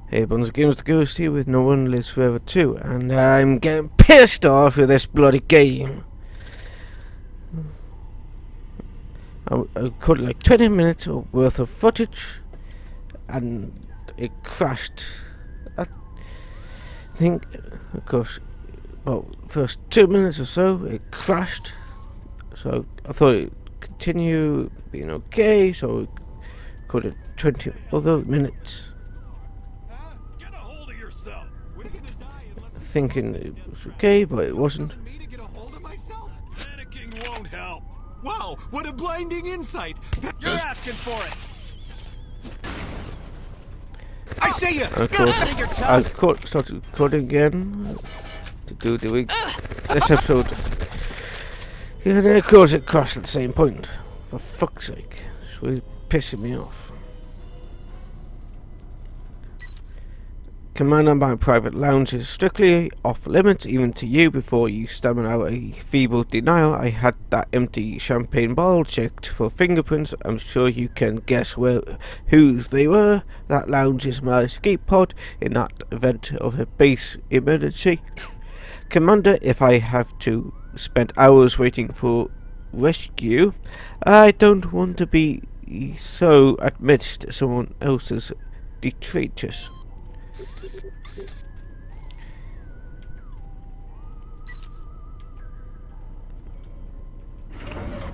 Hey, Buns Games, the Ghost here with No One Lives Forever 2, and I'm getting pissed off with this bloody game. I cut like 20 minutes worth of footage, and it crashed. I think, of course, well, first 2 minutes or so, it crashed. So I thought it'd continue being okay, so I cut it 20 other minutes. Thinking it was okay, but it wasn't. Panicking won't help. Wow, what a blinding insight! You're asking for it. I see you! Of course, I started recording again to do the week this episode. Yeah, and of course it crashed at the same point. For fuck's sake, it's really pissing me off. Command on my private lounge is strictly off limits, even to you. Before you stammer out a feeble denial, I had that empty champagne bottle checked for fingerprints. I'm sure you can guess whose they were. That lounge is my escape pod in that event of a base emergency. Commander, if I have to spend hours waiting for rescue, I don't want to be so amidst someone else's detritus.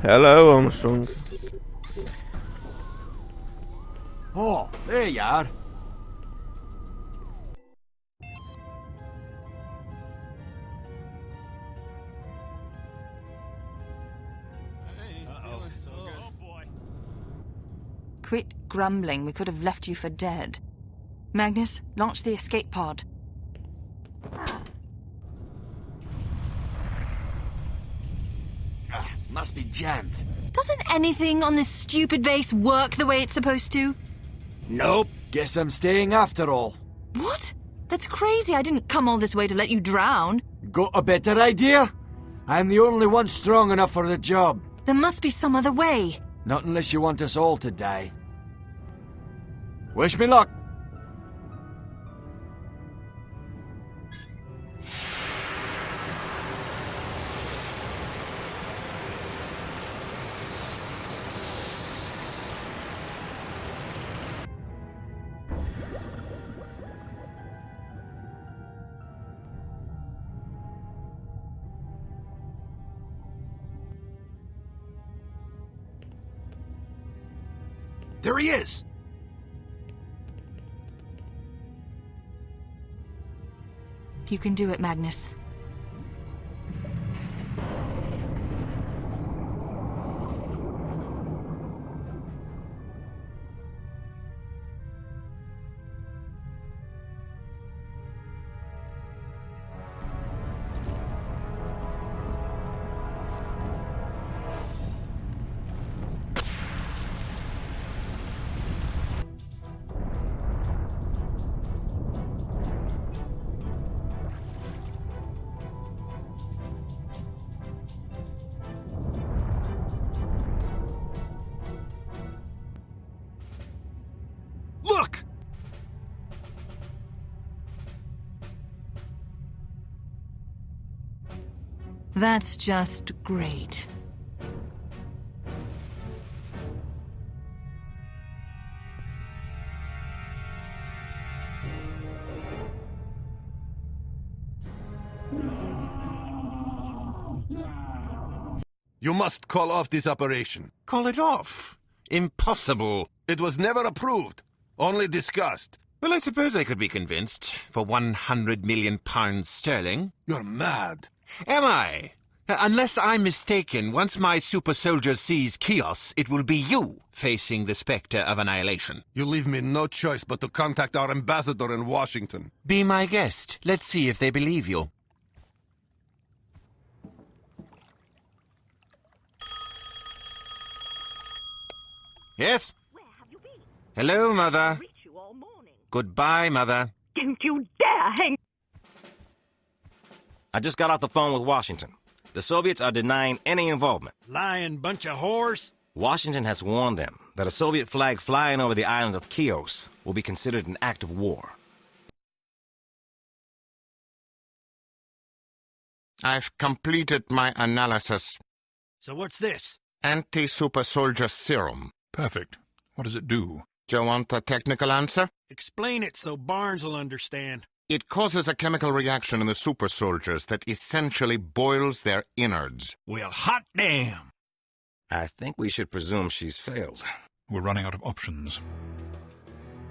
Hello, Armstrong. Oh, there you are. Oh boy. Quit grumbling. We could have left you for dead. Magnus, launch the escape pod. Must be jammed. Doesn't anything on this stupid base work the way it's supposed to? Nope. Guess I'm staying after all. What? That's crazy. I didn't come all this way to let you drown. Got a better idea? I'm the only one strong enough for the job. There must be some other way. Not unless you want us all to die. Wish me luck. There he is! You can do it, Magnus. Look! That's just great. You must call off this operation. Call it off. Impossible. It was never approved, only discussed. Well, I suppose I could be convinced for 100 million pounds sterling. You're mad. Am I? Unless I'm mistaken, once my super soldier sees chaos, it will be you facing the spectre of annihilation. You leave me no choice but to contact our ambassador in Washington. Be my guest. Let's see if they believe you. Yes? Where have you been? Hello, Mother. Reach you all morning. Goodbye, Mother. Don't you dare hang. I just got off the phone with Washington. The Soviets are denying any involvement. Lying bunch of whores. Washington has warned them that a Soviet flag flying over the island of Chios will be considered an act of war. I've completed my analysis. So what's this? Anti-super soldier serum. Perfect. What does it do? Do you want the technical answer? Explain it so Barnes will understand. It causes a chemical reaction in the super soldiers that essentially boils their innards. Well, hot damn. I think we should presume she's failed. We're running out of options.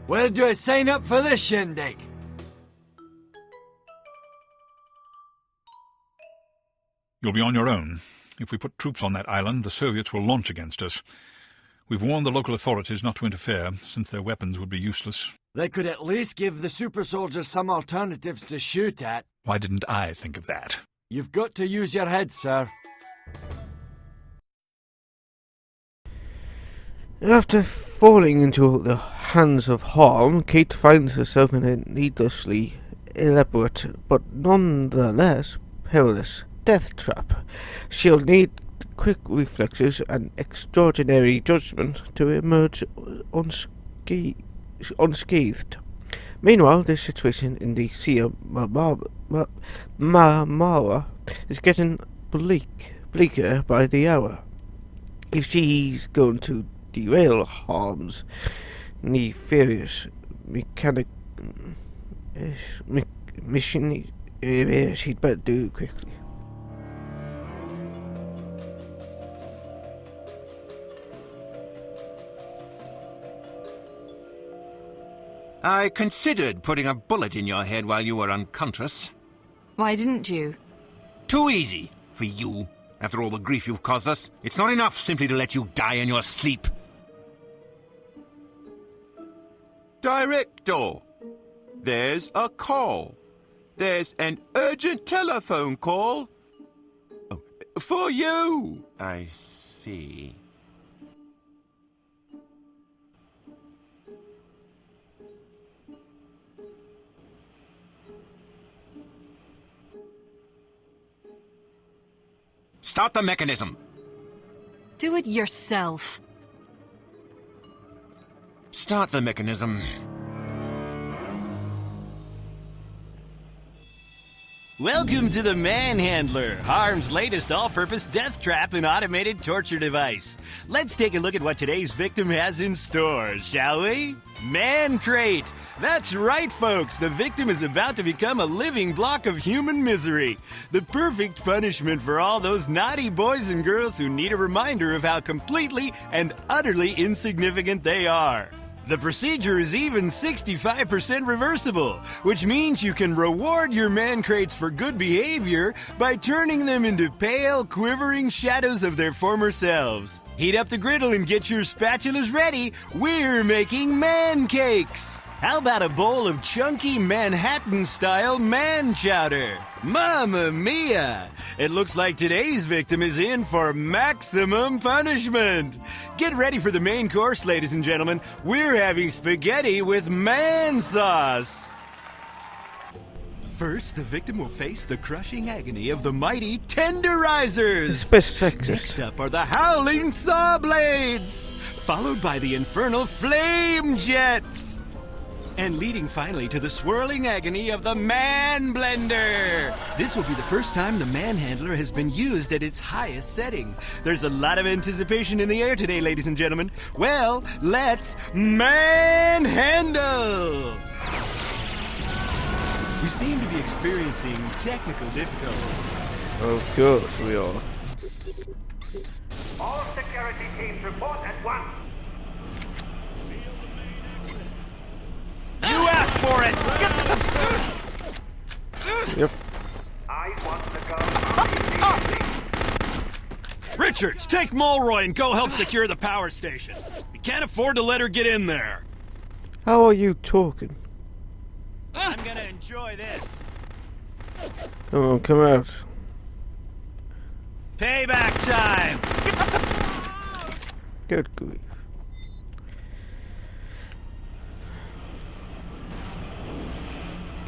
Where do I sign up for this shindig? You'll be on your own. If we put troops on that island, the Soviets will launch against us. We've warned the local authorities not to interfere, since their weapons would be useless. They could at least give the super soldiers some alternatives to shoot at. Why didn't I think of that? You've got to use your head, sir. After falling into the hands of H.A.R.M, Kate finds herself in a needlessly elaborate, but nonetheless perilous death trap. She'll need quick reflexes and extraordinary judgment to emerge unscathed. Meanwhile, the situation in the Sea of Marmara is getting bleaker by the hour. If she's going to derail H.A.R.M's nefarious mission, she'd better do it quickly. I considered putting a bullet in your head while you were unconscious. Why didn't you? Too easy for you. After all the grief you've caused us, it's not enough simply to let you die in your sleep. Director, there's a call. There's an urgent telephone call. Oh, for you. I see. Start the mechanism. Do it yourself. Start the mechanism. Welcome to the Manhandler, H.A.R.M's latest all-purpose death trap and automated torture device. Let's take a look at what today's victim has in store, shall we? Man Crate! That's right, folks! The victim is about to become a living block of human misery. The perfect punishment for all those naughty boys and girls who need a reminder of how completely and utterly insignificant they are. The procedure is even 65% reversible, which means you can reward your man crates for good behavior by turning them into pale, quivering shadows of their former selves. Heat up the griddle and get your spatulas ready. We're making man cakes. How about a bowl of chunky Manhattan-style man chowder? Mamma mia! It looks like today's victim is in for maximum punishment. Get ready for the main course, ladies and gentlemen. We're having spaghetti with man sauce. First, the victim will face the crushing agony of the mighty tenderizers. Next up are the howling saw blades, followed by the infernal flame jets. And leading finally to the swirling agony of the Man Blender. This will be the first time the Manhandler has been used at its highest setting. There's a lot of anticipation in the air today, ladies and gentlemen. Well, let's manhandle! We seem to be experiencing technical difficulties. Of course we are. All security teams report at once. You asked for it! Yep. I want to go. Richards, take Mulroy and go help secure the power station. We can't afford to let her get in there. How are you talking? I'm gonna enjoy this. Come on, come out. Payback time! Good grief.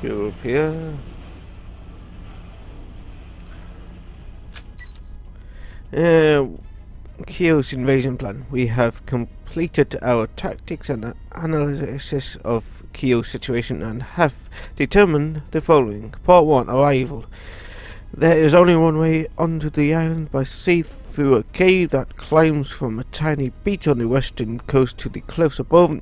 Go up here. Kyo's invasion plan. We have completed our tactics and analysis of Kyo's situation and have determined the following. Part 1. Arrival. There is only one way onto the island, by sea through a cave that climbs from a tiny beach on the western coast to the cliffs above.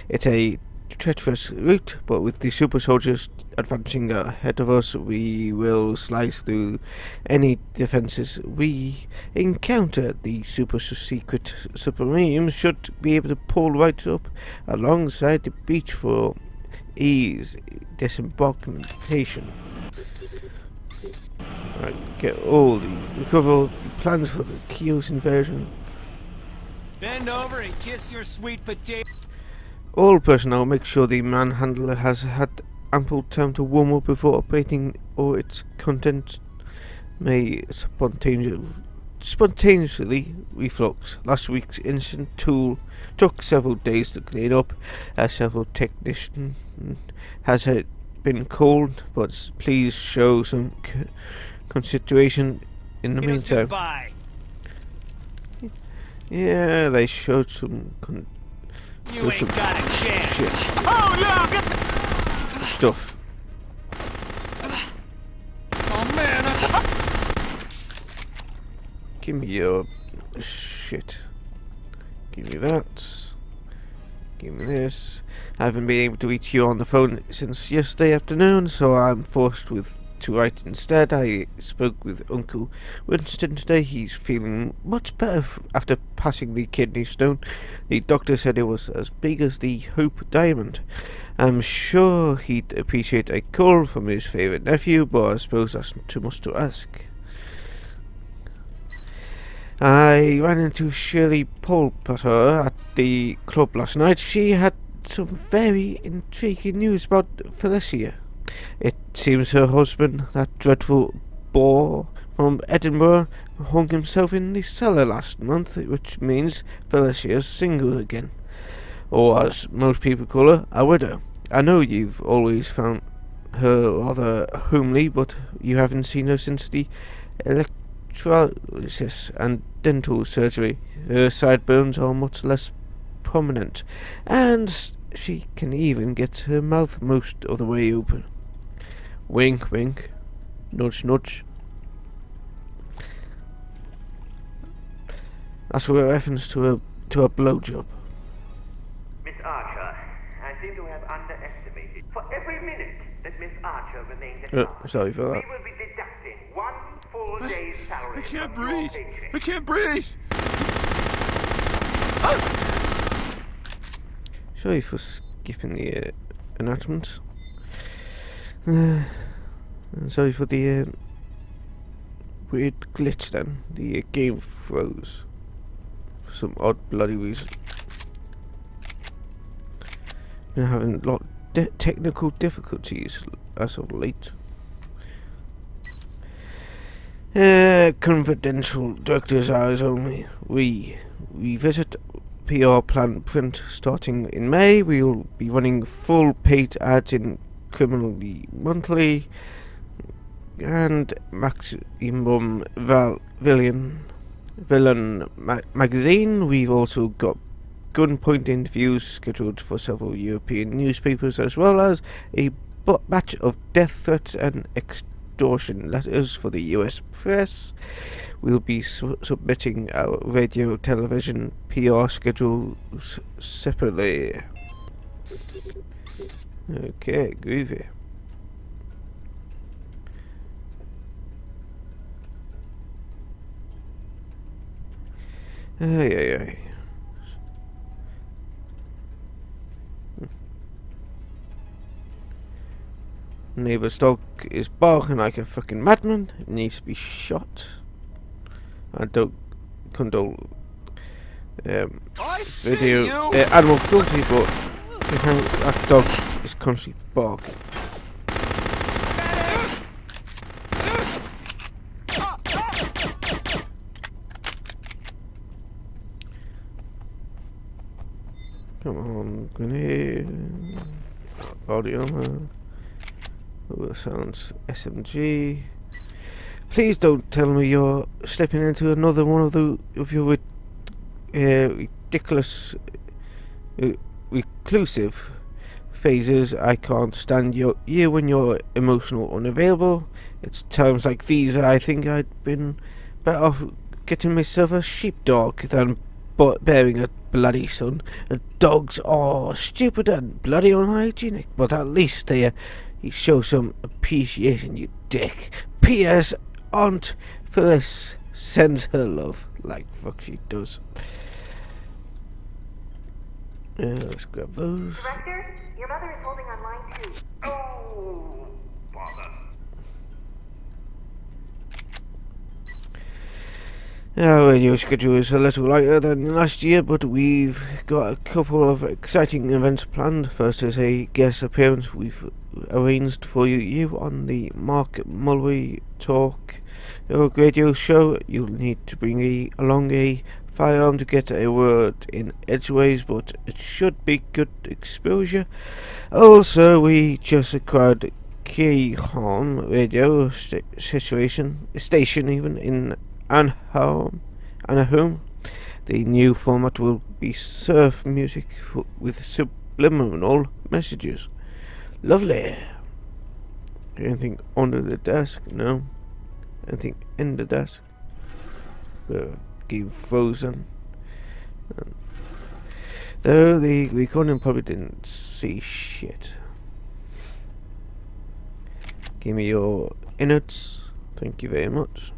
It's a treacherous route, but with the super soldiers advancing ahead of us, we will slice through any defenses we encounter. The super secret submarine should be able to pull right up alongside the beach for ease disembarkation. Right, recover all the plans for the Chios invasion. Bend over and kiss your sweet potato. All personnel, make sure the manhandler has had ample time to warm up before operating, or its contents may spontaneously reflux. Last week's incident took several days to clean up. Several technicians has been called, but please show some consideration in the meantime. Goodbye. Yeah, they showed some You ain't got a chance. shit Oh no! stuff. Oh man! Give me your shit. Give me that. Give me this. I haven't been able to reach you on the phone since yesterday afternoon, so I'm forced to write instead. I spoke with Uncle Winston today. He's feeling much better after passing the kidney stone. The doctor said it was as big as the Hope Diamond. I'm sure he'd appreciate a call from his favourite nephew, but I suppose that's too much to ask. I ran into Shirley Polpatter at the club last night. She had some very intriguing news about Felicia. It seems her husband, that dreadful bore from Edinburgh, hung himself in the cellar last month, which means Felicia's single again. Or, as most people call her, a widow. I know you've always found her rather homely, but you haven't seen her since the electrolysis and dental surgery. Her sideburns are much less prominent, and she can even get her mouth most of the way open. Wink, wink. Nudge, nudge. That's a reference to a blowjob. Miss Archer, I seem to have underestimated. For every minute that Miss Archer remains at large, Sorry for that. we will be deducting 1 full day's salary. I can't from your breathe. paycheck. I can't breathe. Sorry for skipping the announcements. Sorry for the weird glitch then. The game froze for some odd bloody reason. Been having a lot of technical difficulties as of late. Confidential director's hours only. We revisit PR plan print starting in May. We will be running full paid ads in Criminally Monthly and Maximum Villain magazine. We've also got gunpoint interviews scheduled for several European newspapers, as well as a batch of death threats and extortion letters for the US press. We'll be submitting our radio, television, PR schedules separately. Okay, groovy. Ay. Neighbour's dog is barking like a fucking madman. It needs to be shot. I don't condone video animal cruelty, but that dog is constantly barking. Come on, grenade. Body armor. Oh, that sounds SMG. Please don't tell me you're slipping into another one of your ridiculous reclusive phases. I can't stand you when you're emotional unavailable. It's times like these that I think I'd been better off getting myself a sheepdog than bearing a bloody son. And dogs are stupid and bloody unhygienic, but at least they show some appreciation, you dick. P.S. Aunt Phyllis sends her love. Like fuck she does. Let's grab those. Director, your mother is holding on line 2. Oh, bother. Our radio schedule is a little lighter than last year, but we've got a couple of exciting events planned. First is a guest appearance we've arranged for you on the Mark Mulway Talk radio show. You'll need to bring along a firearm to get a word in edgeways, but it should be good exposure. Also, we just acquired H.A.R.M radio station even in Anaheim. The new format will be surf music with subliminal messages. Lovely. Anything under the desk? No. Anything in the desk? Game frozen. Though the recording probably didn't see shit. Give me your innards. Thank you very much.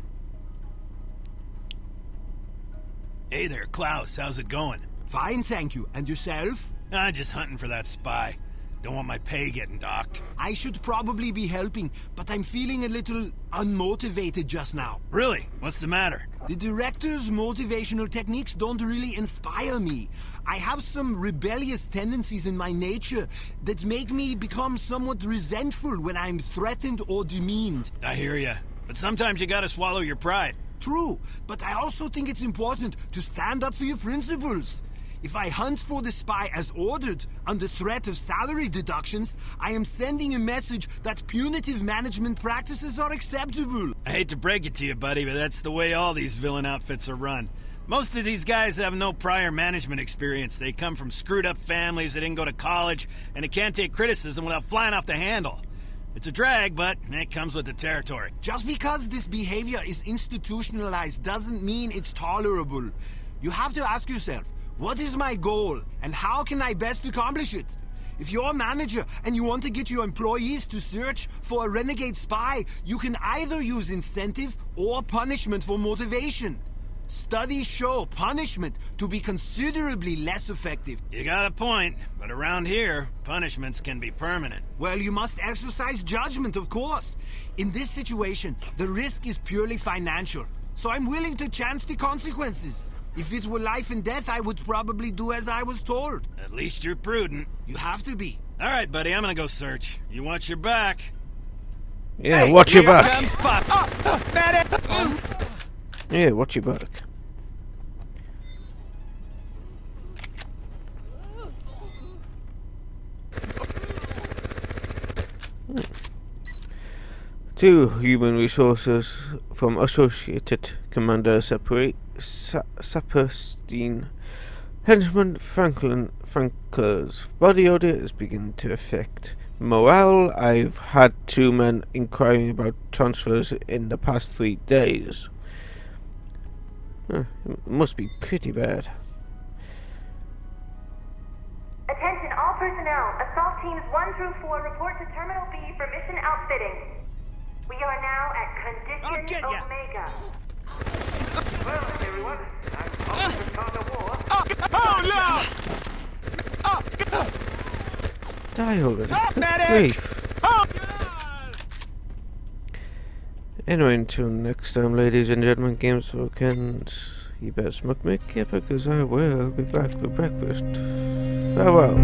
Hey there, Klaus. How's it going? Fine, thank you. And yourself? I'm just hunting for that spy. Don't want my pay getting docked. I should probably be helping, but I'm feeling a little unmotivated just now. Really? What's the matter? The director's motivational techniques don't really inspire me. I have some rebellious tendencies in my nature that make me become somewhat resentful when I'm threatened or demeaned. I hear ya. But sometimes you gotta swallow your pride. True, but I also think it's important to stand up for your principles. If I hunt for the spy as ordered, under threat of salary deductions, I am sending a message that punitive management practices are acceptable. I hate to break it to you, buddy, but that's the way all these villain outfits are run. Most of these guys have no prior management experience. They come from screwed up families that didn't go to college, and they can't take criticism without flying off the handle. It's a drag, but it comes with the territory. Just because this behavior is institutionalized doesn't mean it's tolerable. You have to ask yourself, what is my goal, and how can I best accomplish it? If you're a manager and you want to get your employees to search for a renegade spy, you can either use incentive or punishment for motivation. Studies show punishment to be considerably less effective. You got a point, but around here, punishments can be permanent. Well, you must exercise judgment, of course. In this situation, the risk is purely financial, so I'm willing to chance the consequences. If it were life and death, I would probably do as I was told. At least you're prudent. You have to be. All right, buddy, I'm gonna go search. You watch your back. Yeah, hey, watch your back. Comes Pop. Medic! Yeah, watch your back. Two human resources from Associated Commander Saperstein. Henchman Frankler's body odor is beginning to affect morale. I've had 2 men inquiring about transfers in the past 3 days. It must be pretty bad. Attention all personnel. Assault teams 1 through 4 report to Terminal B for mission outfitting. We are now at Condition Omega. Well, everyone, I'm off to start the war. Die already. Anyway, until next time, ladies and gentlemen, games for weekends. You better smoke me, because I will be back for breakfast. Farewell.